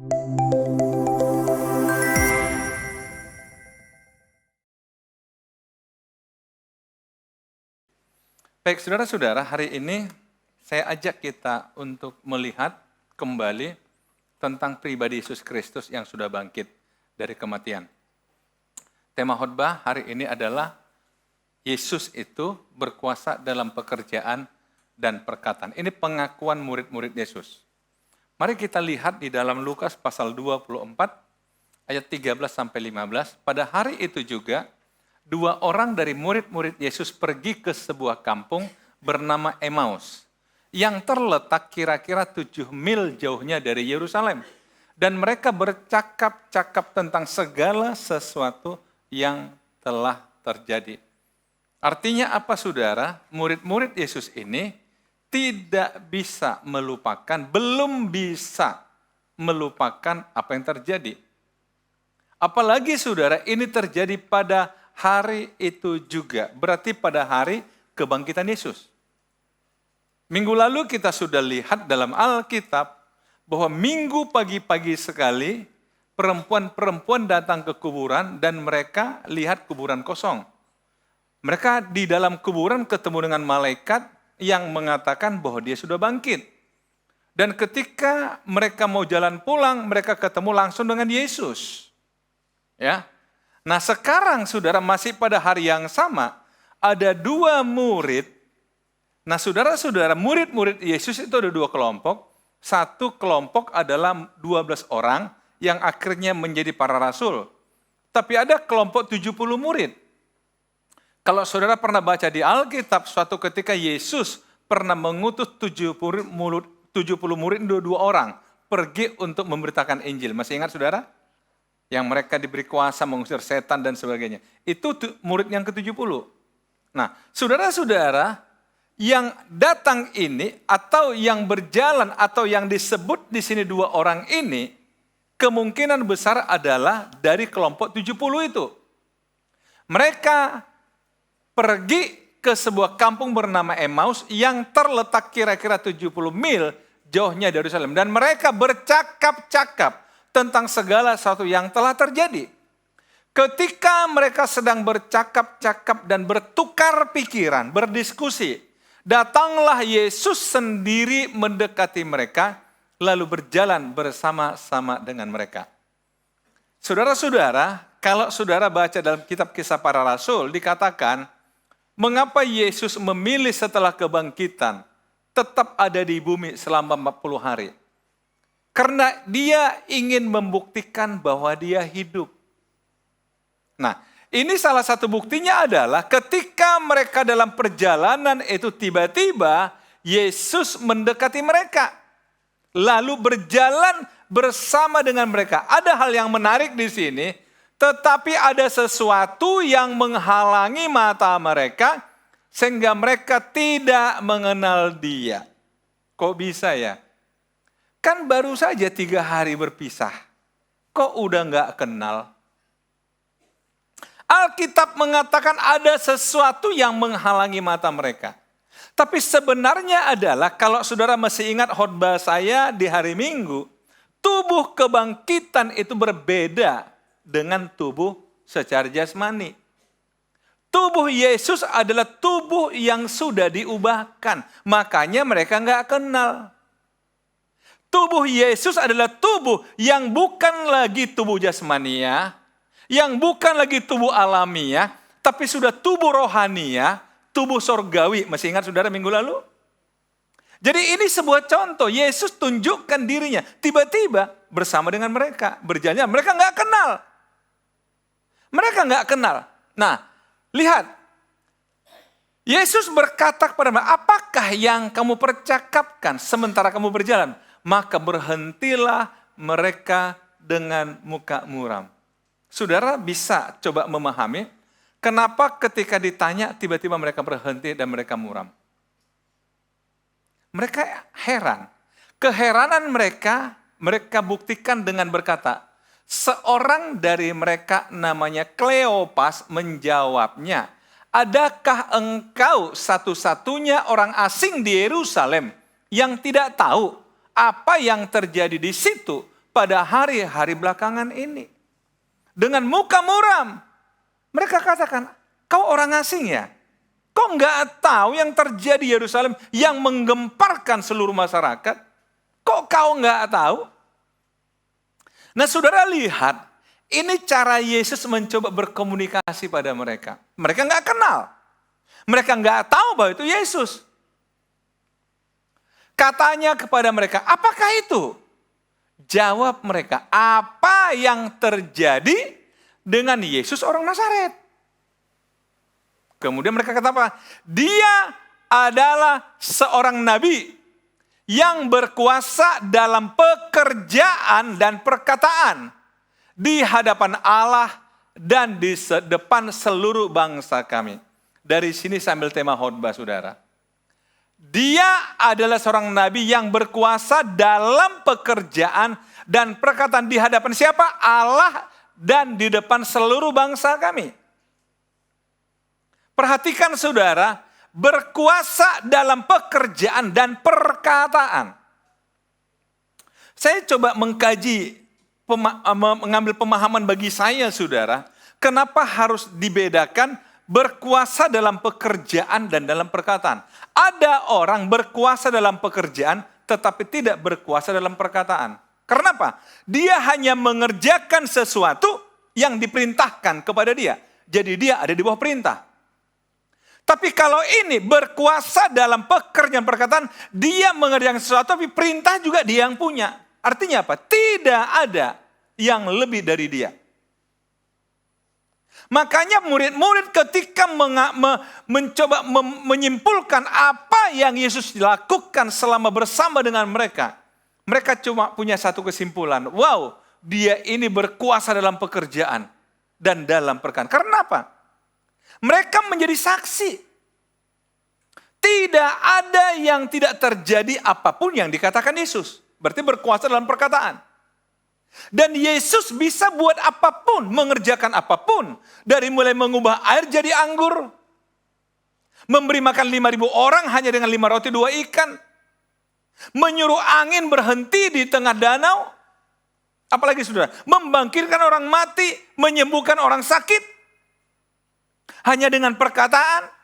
Baik, saudara-saudara, hari ini saya ajak kita untuk melihat kembali tentang pribadi Yesus Kristus yang sudah bangkit dari kematian. Tema khotbah hari ini adalah Yesus itu berkuasa dalam pekerjaan dan perkataan. Ini pengakuan murid-murid Yesus. Mari kita lihat di dalam Lukas pasal 24 ayat 13-15. Pada hari itu juga, 2 orang dari murid-murid Yesus pergi ke sebuah kampung bernama Emmaus, yang terletak kira-kira 7 mil jauhnya dari Yerusalem. Dan mereka bercakap-cakap tentang segala sesuatu yang telah terjadi. Artinya apa, saudara? Murid-murid Yesus ini tidak bisa melupakan, belum bisa melupakan apa yang terjadi. Apalagi, saudara, ini terjadi pada hari itu juga, berarti pada hari kebangkitan Yesus. Minggu lalu kita sudah lihat dalam Alkitab bahwa minggu pagi-pagi sekali perempuan-perempuan datang ke kuburan dan mereka lihat kuburan kosong. Mereka di dalam kuburan ketemu dengan malaikat yang mengatakan bahwa dia sudah bangkit. Dan ketika mereka mau jalan pulang, mereka ketemu langsung dengan Yesus. Ya. Nah, sekarang saudara masih pada hari yang sama, ada 2 murid. Nah, saudara-saudara, murid-murid Yesus itu ada 2 kelompok. Satu kelompok adalah 12 orang yang akhirnya menjadi para rasul. Tapi ada kelompok 70 murid. Kalau saudara pernah baca di Alkitab, suatu ketika Yesus pernah mengutus 70 murid 2 orang pergi untuk memberitakan Injil. Masih ingat, saudara? Yang mereka diberi kuasa mengusir setan dan sebagainya. Itu murid yang ke-70. Nah, saudara-saudara, yang datang ini atau yang berjalan atau yang disebut di sini 2 orang ini, kemungkinan besar adalah dari kelompok 70 itu. Mereka pergi ke sebuah kampung bernama Emmaus yang terletak kira-kira 70 mil jauhnya dari Yerusalem. Dan mereka bercakap-cakap tentang segala sesuatu yang telah terjadi. Ketika mereka sedang bercakap-cakap dan bertukar pikiran, berdiskusi, datanglah Yesus sendiri mendekati mereka, lalu berjalan bersama-sama dengan mereka. Saudara-saudara, kalau saudara baca dalam kitab Kisah Para Rasul, dikatakan, mengapa Yesus memilih setelah kebangkitan tetap ada di bumi selama 40 hari? Karena dia ingin membuktikan bahwa dia hidup. Nah, ini salah satu buktinya adalah ketika mereka dalam perjalanan itu tiba-tiba Yesus mendekati mereka. Lalu berjalan bersama dengan mereka. Ada hal yang menarik di sini, tetapi ada sesuatu yang menghalangi mata mereka sehingga mereka tidak mengenal dia. Kok bisa ya? Kan baru saja 3 hari berpisah. Kok udah gak kenal? Alkitab mengatakan ada sesuatu yang menghalangi mata mereka. Tapi sebenarnya adalah, kalau saudara masih ingat khotbah saya di hari Minggu, tubuh kebangkitan itu berbeda dengan tubuh secara jasmani. Tubuh Yesus adalah tubuh yang sudah diubahkan. Makanya mereka gak kenal. Tubuh Yesus adalah tubuh yang bukan lagi tubuh jasmania, yang bukan lagi tubuh alamiah, tapi sudah tubuh rohania, tubuh sorgawi. Masih ingat saudara minggu lalu? Jadi ini sebuah contoh, Yesus tunjukkan dirinya, tiba-tiba bersama dengan mereka, berjalan, mereka nggak kenal. Mereka nggak kenal. Nah, lihat, Yesus berkata kepada mereka, apakah yang kamu percakapkan sementara kamu berjalan? Maka berhentilah mereka dengan muka muram. Saudara bisa coba memahami kenapa ketika ditanya tiba-tiba mereka berhenti dan mereka muram. Mereka heran. Keheranan mereka buktikan dengan berkata, seorang dari mereka namanya Kleopas menjawabnya, adakah engkau satu-satunya orang asing di Yerusalem yang tidak tahu apa yang terjadi di situ pada hari-hari belakangan ini. Dengan muka muram, mereka katakan, kau orang asing ya? Kau nggak tahu yang terjadi di Yerusalem yang menggemparkan seluruh masyarakat? Kok kau nggak tahu? Nah saudara lihat, ini cara Yesus mencoba berkomunikasi pada mereka. Mereka nggak kenal. Mereka nggak tahu bahwa itu Yesus. Katanya kepada mereka, apakah itu? Jawab mereka, apa yang terjadi dengan Yesus orang Nazaret? Kemudian mereka kata apa? Dia adalah seorang nabi yang berkuasa dalam pekerjaan dan perkataan di hadapan Allah dan di depan seluruh bangsa kami. Dari sini sambil tema khotbah saudara. Dia adalah seorang nabi yang berkuasa dalam pekerjaan dan perkataan di hadapan siapa? Allah dan di depan seluruh bangsa kami. Perhatikan saudara, berkuasa dalam pekerjaan dan perkataan. Saya coba mengkaji, mengambil pemahaman bagi saya saudara, kenapa harus dibedakan berkuasa dalam pekerjaan dan dalam perkataan. Ada orang berkuasa dalam pekerjaan tetapi tidak berkuasa dalam perkataan. Kenapa? Dia hanya mengerjakan sesuatu yang diperintahkan kepada dia. Jadi dia ada di bawah perintah. Tapi kalau ini berkuasa dalam pekerjaan perkataan, dia mengerjakan sesuatu tapi perintah juga dia yang punya. Artinya apa? Tidak ada yang lebih dari dia. Makanya murid-murid ketika mencoba menyimpulkan apa yang Yesus lakukan selama bersama dengan mereka. Mereka cuma punya satu kesimpulan. Wow, dia ini berkuasa dalam pekerjaan dan dalam perkataan. Karena apa? Mereka menjadi saksi. Tidak ada yang tidak terjadi apapun yang dikatakan Yesus. Berarti berkuasa dalam perkataan. Dan Yesus bisa buat apapun, mengerjakan apapun. Dari mulai mengubah air jadi anggur. Memberi makan 5.000 orang hanya dengan 5 roti 2 ikan. Menyuruh angin berhenti di tengah danau. Apalagi saudara, membangkitkan orang mati, menyembuhkan orang sakit. Hanya dengan perkataan.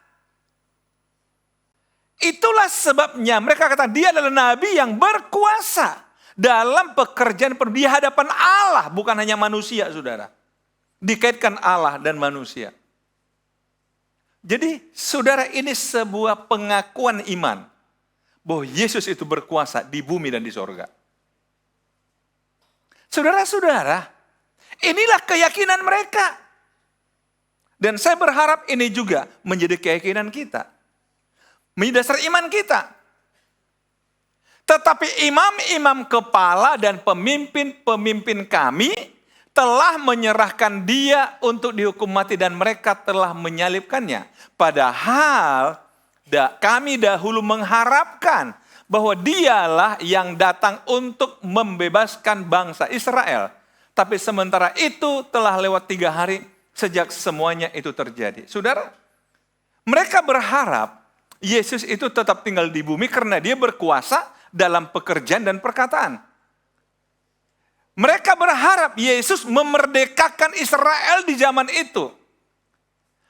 Itulah sebabnya mereka kata dia adalah nabi yang berkuasa dalam pekerjaan di hadapan Allah, bukan hanya manusia, saudara. Dikaitkan Allah dan manusia. Jadi, saudara, ini sebuah pengakuan iman bahwa Yesus itu berkuasa di bumi dan di sorga. Saudara-saudara, inilah keyakinan mereka. Dan saya berharap ini juga menjadi keyakinan kita. Menjadi dasar iman kita. Tetapi imam-imam kepala dan pemimpin-pemimpin kami telah menyerahkan dia untuk dihukum mati dan mereka telah menyalibkannya. Padahal kami dahulu mengharapkan bahwa dialah yang datang untuk membebaskan bangsa Israel. Tapi sementara itu telah lewat 3 hari sejak semuanya itu terjadi. Saudara, mereka berharap Yesus itu tetap tinggal di bumi karena dia berkuasa dalam pekerjaan dan perkataan. Mereka berharap Yesus memerdekakan Israel di zaman itu.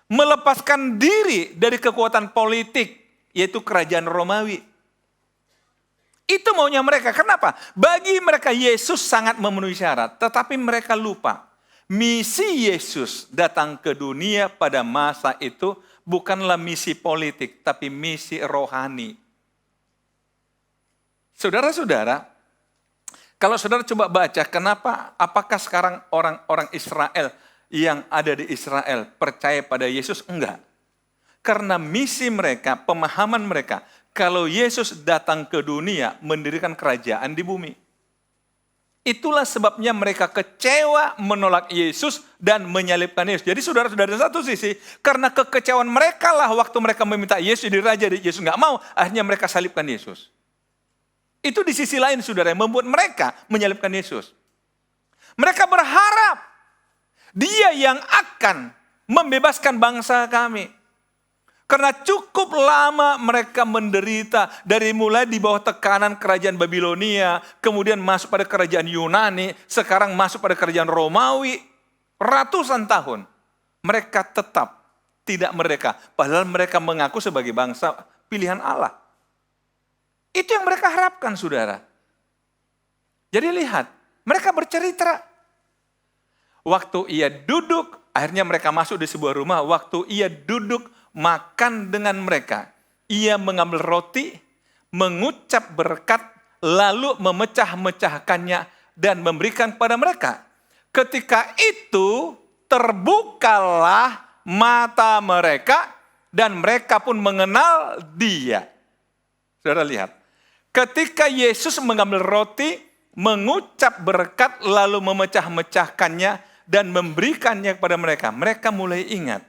Melepaskan diri dari kekuatan politik, yaitu kerajaan Romawi. Itu maunya mereka. Kenapa? Bagi mereka Yesus sangat memenuhi syarat. Tetapi mereka lupa. Misi Yesus datang ke dunia pada masa itu bukanlah misi politik, tapi misi rohani. Saudara-saudara, kalau saudara coba baca, apakah sekarang orang-orang Israel yang ada di Israel percaya pada Yesus? Enggak. Karena misi mereka, pemahaman mereka, kalau Yesus datang ke dunia, mendirikan kerajaan di bumi. Itulah sebabnya mereka kecewa menolak Yesus dan menyalibkan Yesus. Jadi saudara-saudara, dari satu sisi, karena kekecewaan mereka lah waktu mereka meminta Yesus jadi raja, Yesus nggak mau, akhirnya mereka salibkan Yesus. Itu di sisi lain saudara yang membuat mereka menyalibkan Yesus. Mereka berharap dia yang akan membebaskan bangsa kami. Karena cukup lama mereka menderita dari mulai di bawah tekanan kerajaan Babilonia, kemudian masuk pada kerajaan Yunani, sekarang masuk pada kerajaan Romawi. Ratusan tahun mereka tetap tidak merdeka, padahal mereka mengaku sebagai bangsa pilihan Allah. Itu yang mereka harapkan, saudara. Jadi lihat, mereka bercerita. Waktu ia duduk, akhirnya mereka masuk di sebuah rumah. Waktu ia duduk makan dengan mereka, ia mengambil roti, mengucap berkat, lalu memecah-mecahkannya dan memberikan kepada mereka. Ketika itu terbukalah mata mereka dan mereka pun mengenal Dia. Saudara lihat, ketika Yesus mengambil roti, mengucap berkat, lalu memecah-mecahkannya dan memberikannya kepada mereka, mereka mulai ingat.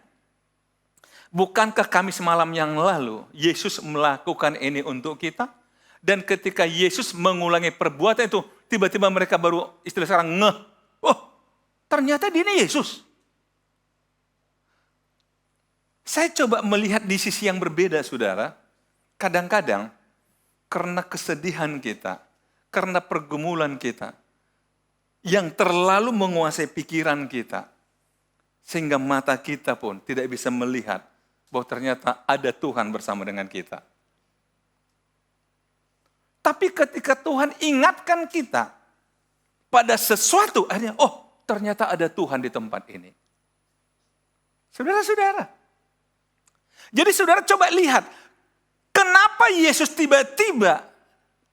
Bukankah kami semalam yang lalu Yesus melakukan ini untuk kita? Dan ketika Yesus mengulangi perbuatan itu, tiba-tiba mereka baru istilah sekarang ngeh. Oh, ternyata dia ini Yesus. Saya coba melihat di sisi yang berbeda, saudara. Kadang-kadang karena kesedihan kita, karena pergumulan kita, yang terlalu menguasai pikiran kita, sehingga mata kita pun tidak bisa melihat bahwa ternyata ada Tuhan bersama dengan kita. Tapi ketika Tuhan ingatkan kita pada sesuatu, akhirnya, oh ternyata ada Tuhan di tempat ini. Saudara-saudara. Jadi saudara coba lihat, kenapa Yesus tiba-tiba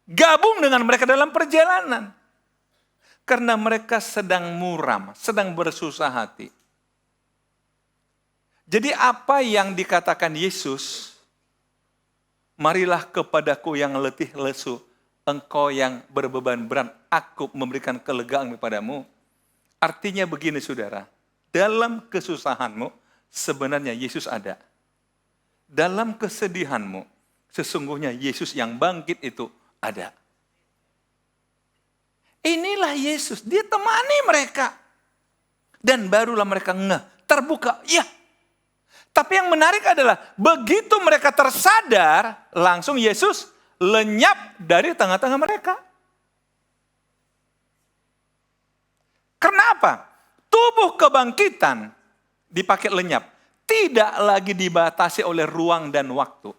gabung dengan mereka dalam perjalanan? Karena mereka sedang muram, sedang bersusah hati. Jadi apa yang dikatakan Yesus, marilah kepadaku yang letih lesu, engkau yang berbeban berat, aku memberikan kelegaan kepadamu. Artinya begini saudara, dalam kesusahanmu sebenarnya Yesus ada. Dalam kesedihanmu sesungguhnya Yesus yang bangkit itu ada. Inilah Yesus, dia temani mereka. Dan barulah mereka ngeh, terbuka, ya. Tapi yang menarik adalah begitu mereka tersadar, langsung Yesus lenyap dari tengah-tengah mereka. Kenapa? Tubuh kebangkitan dipakai lenyap, tidak lagi dibatasi oleh ruang dan waktu.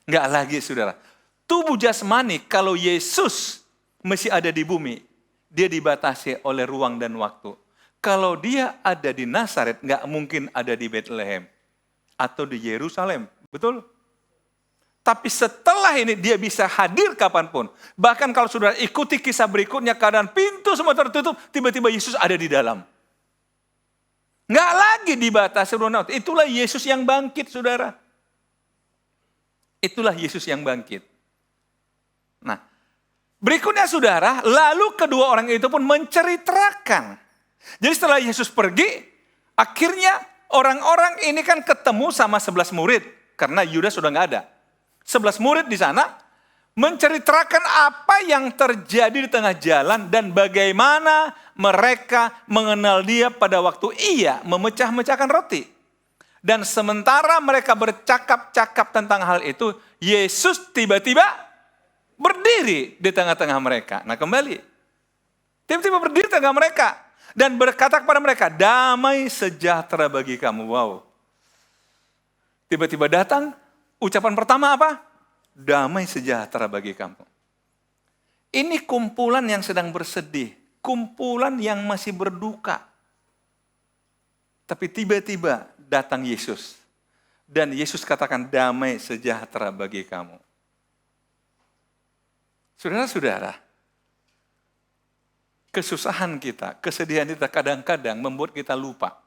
Enggak lagi, saudara. Tubuh jasmani kalau Yesus masih ada di bumi, dia dibatasi oleh ruang dan waktu. Kalau dia ada di Nazaret, nggak mungkin ada di Bethlehem atau di Yerusalem, betul? Tapi setelah ini dia bisa hadir kapanpun. Bahkan kalau saudara ikuti kisah berikutnya, keadaan pintu semua tertutup, tiba-tiba Yesus ada di dalam. Nggak lagi dibatasi ruang waktu. Itulah Yesus yang bangkit, saudara. Itulah Yesus yang bangkit. Nah, berikutnya saudara, lalu kedua orang itu pun menceritakan. Jadi setelah Yesus pergi, akhirnya orang-orang ini kan ketemu sama 11 murid. Karena Yudas sudah nggak ada. 11 murid di sana menceritakan apa yang terjadi di tengah jalan dan bagaimana mereka mengenal dia pada waktu ia memecah-mecahkan roti. Dan sementara mereka bercakap-cakap tentang hal itu, Yesus tiba-tiba berdiri di tengah-tengah mereka. Nah kembali, tiba-tiba berdiri di tengah mereka. Dan berkata kepada mereka, damai sejahtera bagi kamu. Wow. Tiba-tiba datang, ucapan pertama apa? Damai sejahtera bagi kamu. Ini kumpulan yang sedang bersedih. Kumpulan yang masih berduka. Tapi tiba-tiba datang Yesus. Dan Yesus katakan damai sejahtera bagi kamu. Saudara-saudara, kesusahan kita, kesedihan kita kadang-kadang membuat kita lupa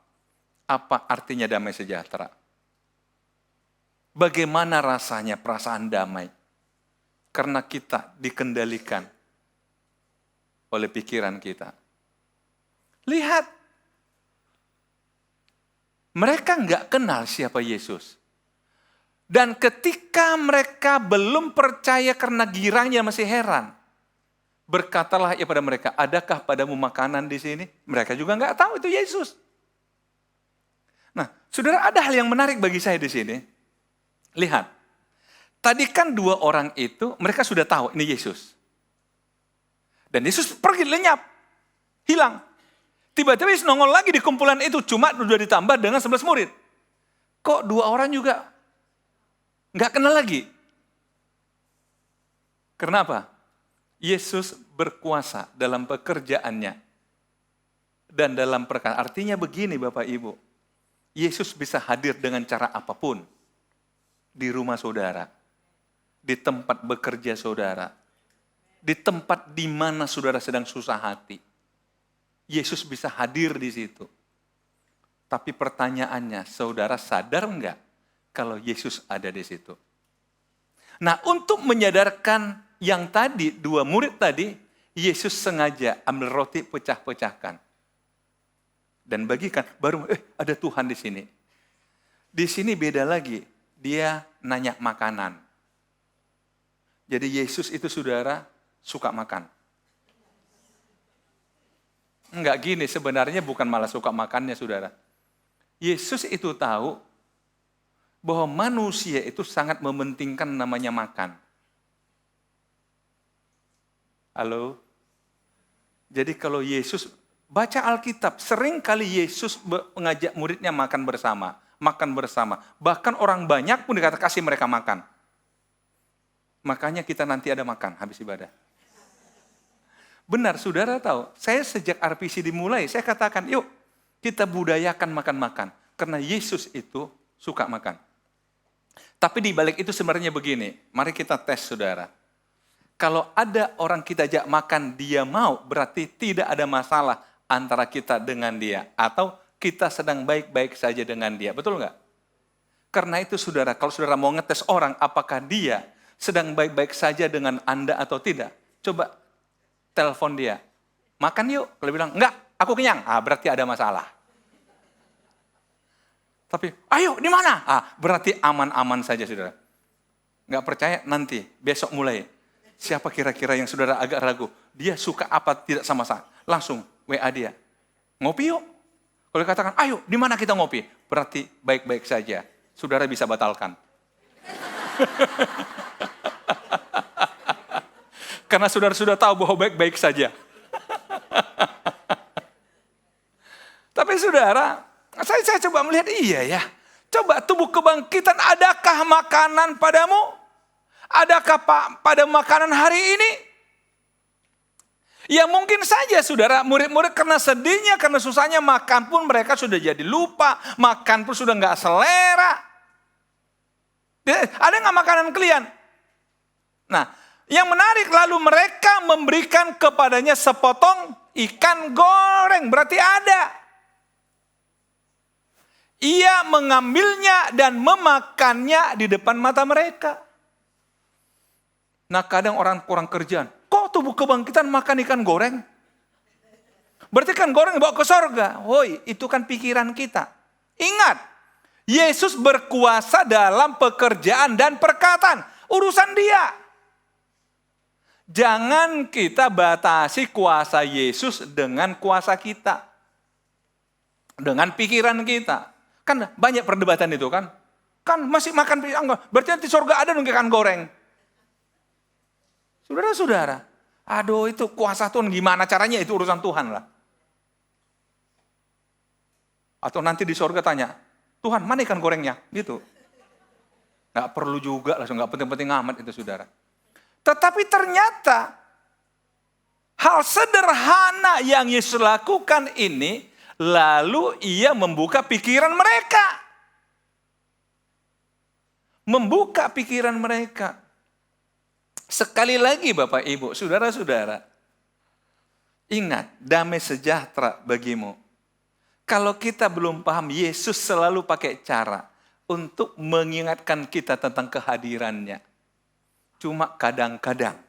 apa artinya damai sejahtera. Bagaimana rasanya perasaan damai? Karena kita dikendalikan oleh pikiran kita. Lihat, mereka nggak kenal siapa Yesus. Dan ketika mereka belum percaya karena girangnya masih heran, berkatalah ia pada mereka, adakah padamu makanan di sini? Mereka juga nggak tahu itu Yesus. Nah, saudara, ada hal yang menarik bagi saya di sini. Lihat, tadi kan dua orang itu, mereka sudah tahu ini Yesus. Dan Yesus pergi lenyap, hilang. Tiba-tiba Yesus nongol lagi di kumpulan itu, cuma sudah ditambah dengan 11 murid. Kok dua orang juga nggak kenal lagi? Kenapa? Yesus berkuasa dalam pekerjaannya dan dalam perkara. Artinya begini Bapak Ibu, Yesus bisa hadir dengan cara apapun di rumah saudara, di tempat bekerja saudara, di tempat di mana saudara sedang susah hati. Yesus bisa hadir di situ. Tapi pertanyaannya, saudara sadar enggak kalau Yesus ada di situ? Nah, untuk menyadarkan yang tadi, dua murid tadi, Yesus sengaja ambil roti pecah-pecahkan. Dan bagikan, baru ada Tuhan di sini. Di sini beda lagi, dia nanya makanan. Jadi Yesus itu saudara suka makan. Enggak gini, sebenarnya bukan malah suka makannya saudara. Yesus itu tahu bahwa manusia itu sangat mementingkan namanya makan. Halo? Jadi kalau Yesus, baca Alkitab, sering kali Yesus mengajak muridnya makan bersama. Makan bersama. Bahkan orang banyak pun dikata kasih mereka makan. Makanya kita nanti ada makan habis ibadah. Benar, saudara tahu, saya sejak RPC dimulai, saya katakan, yuk kita budayakan makan-makan. Karena Yesus itu suka makan. Tapi di balik itu sebenarnya begini, mari kita tes saudara. Kalau ada orang kita ajak makan, dia mau, berarti tidak ada masalah antara kita dengan dia. Atau kita sedang baik-baik saja dengan dia, betul nggak? Karena itu saudara, kalau saudara mau ngetes orang, apakah dia sedang baik-baik saja dengan Anda atau tidak? Coba telepon dia, makan yuk. Kalau bilang, enggak, aku kenyang. Berarti ada masalah. Tapi, ayo, di mana? Berarti aman-aman saja, saudara. Enggak percaya, nanti, besok mulai. Siapa kira-kira yang saudara agak ragu? Dia suka apa, tidak sama saya. Langsung, WA dia. Ngopi yuk. Kalau katakan, ayo, di mana kita ngopi? Berarti baik-baik saja. Saudara bisa batalkan. Karena saudara sudah tahu bahwa baik-baik saja. Tapi saudara, saya coba melihat, iya ya. Coba tubuh kebangkitan, adakah makanan padamu? Adakah pada makanan hari ini? Ya mungkin saja saudara, murid-murid karena sedihnya, karena susahnya makan pun mereka sudah jadi lupa. Makan pun sudah nggak selera. Ada nggak makanan kalian? Nah, yang menarik lalu mereka memberikan kepadanya sepotong ikan goreng. Berarti ada. Ia mengambilnya dan memakannya di depan mata mereka. Nah kadang orang kurang kerjaan. Kok tubuh kebangkitan makan ikan goreng? Berarti ikan goreng bawa ke sorga. Woi, itu kan pikiran kita. Ingat, Yesus berkuasa dalam pekerjaan dan perkataan. Urusan dia. Jangan kita batasi kuasa Yesus dengan kuasa kita. Dengan pikiran kita. Kan banyak perdebatan itu kan. Kan masih makan pisang. Berarti nanti surga ada dong ikan goreng. Saudara-saudara. Aduh itu kuasa Tuhan gimana caranya itu urusan Tuhan lah. Atau nanti di surga tanya. Tuhan mana ikan gorengnya? Gitu. Gak perlu juga langsung gak penting-penting amat itu saudara. Tetapi ternyata hal sederhana yang Yesus lakukan ini, lalu ia membuka pikiran mereka. Membuka pikiran mereka. Sekali lagi Bapak Ibu, saudara-saudara, ingat damai sejahtera bagimu. Kalau kita belum paham, Yesus selalu pakai cara untuk mengingatkan kita tentang kehadirannya. Cuma kadang-kadang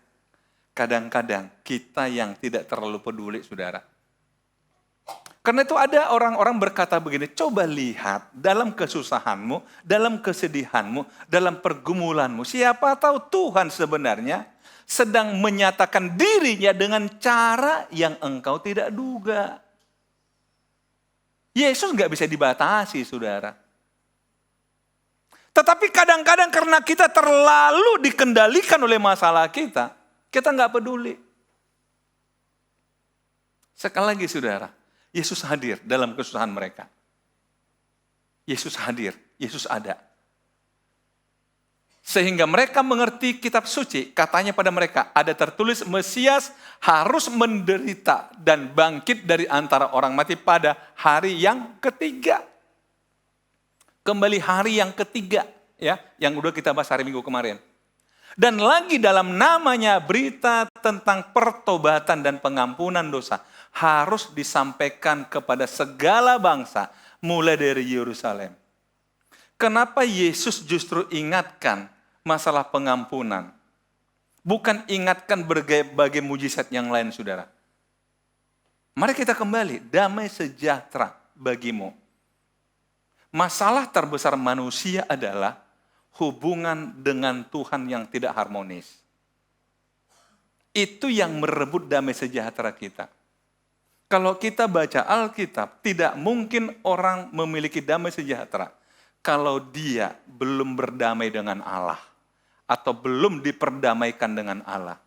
kita yang tidak terlalu peduli, saudara. Karena itu ada orang-orang berkata begini, coba lihat dalam kesusahanmu, dalam kesedihanmu, dalam pergumulanmu. Siapa tahu Tuhan sebenarnya sedang menyatakan dirinya dengan cara yang engkau tidak duga. Yesus nggak bisa dibatasi, saudara. Tetapi kadang-kadang karena kita terlalu dikendalikan oleh masalah kita nggak peduli. Sekali lagi saudara, Yesus hadir dalam kesusahan mereka. Yesus hadir, Yesus ada. Sehingga mereka mengerti kitab suci, katanya pada mereka, ada tertulis Mesias harus menderita dan bangkit dari antara orang mati pada hari yang ketiga. Kembali hari yang ketiga, ya, yang udah kita bahas hari Minggu kemarin. Dan lagi dalam namanya berita tentang pertobatan dan pengampunan dosa harus disampaikan kepada segala bangsa, mulai dari Yerusalem. Kenapa Yesus justru ingatkan masalah pengampunan? Bukan ingatkan berbagai mujizat yang lain, saudara. Mari kita kembali, damai sejahtera bagimu. Masalah terbesar manusia adalah hubungan dengan Tuhan yang tidak harmonis. Itu yang merebut damai sejahtera kita. Kalau kita baca Alkitab, tidak mungkin orang memiliki damai sejahtera kalau dia belum berdamai dengan Allah atau belum diperdamaikan dengan Allah.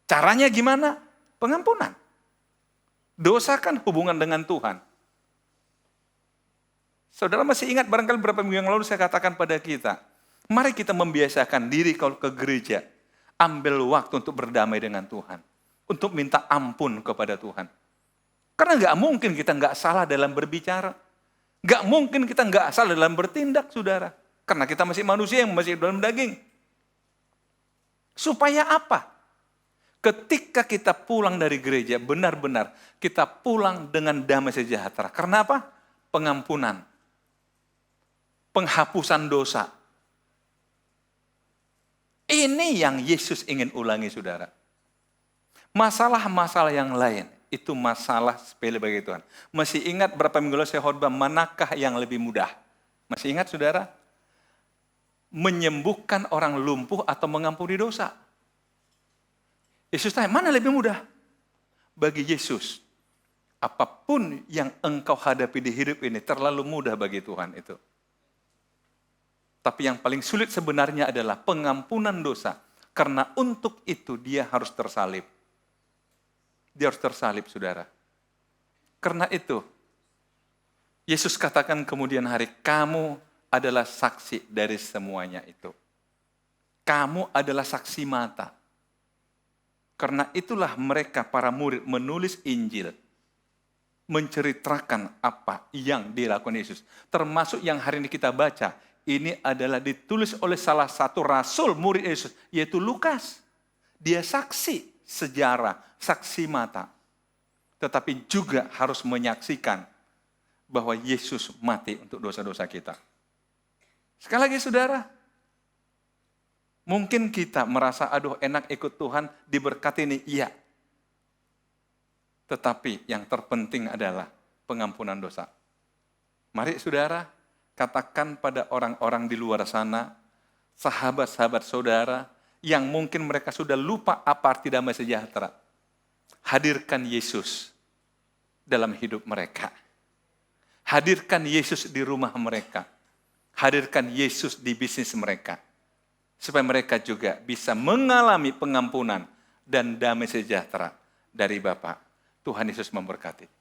Caranya gimana? Pengampunan. Dosa kan hubungan dengan Tuhan. Saudara masih ingat barangkali beberapa minggu yang lalu saya katakan pada kita, mari kita membiasakan diri kalau ke gereja, ambil waktu untuk berdamai dengan Tuhan, untuk minta ampun kepada Tuhan. Karena nggak mungkin kita nggak salah dalam berbicara, nggak mungkin kita nggak salah dalam bertindak, saudara. Karena kita masih manusia yang masih dalam daging. Supaya apa? Ketika kita pulang dari gereja, benar-benar kita pulang dengan damai sejahtera. Karena apa? Pengampunan. Penghapusan dosa. Ini yang Yesus ingin ulangi, saudara. Masalah-masalah yang lain, itu masalah sepele bagi Tuhan. Masih ingat berapa minggu lalu saya khotbah, manakah yang lebih mudah? Masih ingat, saudara? Menyembuhkan orang lumpuh atau mengampuni dosa. Yesus tanya, mana lebih mudah? Bagi Yesus, apapun yang engkau hadapi di hidup ini terlalu mudah bagi Tuhan itu. Tapi yang paling sulit sebenarnya adalah pengampunan dosa. Karena untuk itu dia harus tersalib. Dia harus tersalib, saudara. Karena itu, Yesus katakan kemudian hari, kamu adalah saksi dari semuanya itu. Kamu adalah saksi mata. Karena itulah mereka, para murid, menulis Injil. Menceritakan apa yang dilakukan Yesus. Termasuk yang hari ini kita baca. Ini adalah ditulis oleh salah satu rasul murid Yesus, yaitu Lukas. Dia saksi sejarah, saksi mata. Tetapi juga harus menyaksikan bahwa Yesus mati untuk dosa-dosa kita. Sekali lagi, saudara, mungkin kita merasa, aduh enak ikut Tuhan, diberkati ini, iya. Tetapi yang terpenting adalah pengampunan dosa. Mari, saudara, katakan pada orang-orang di luar sana, sahabat-sahabat saudara, yang mungkin mereka sudah lupa apa arti damai sejahtera. Hadirkan Yesus dalam hidup mereka. Hadirkan Yesus di rumah mereka. Hadirkan Yesus di bisnis mereka. Supaya mereka juga bisa mengalami pengampunan dan damai sejahtera dari Bapa. Tuhan Yesus memberkati.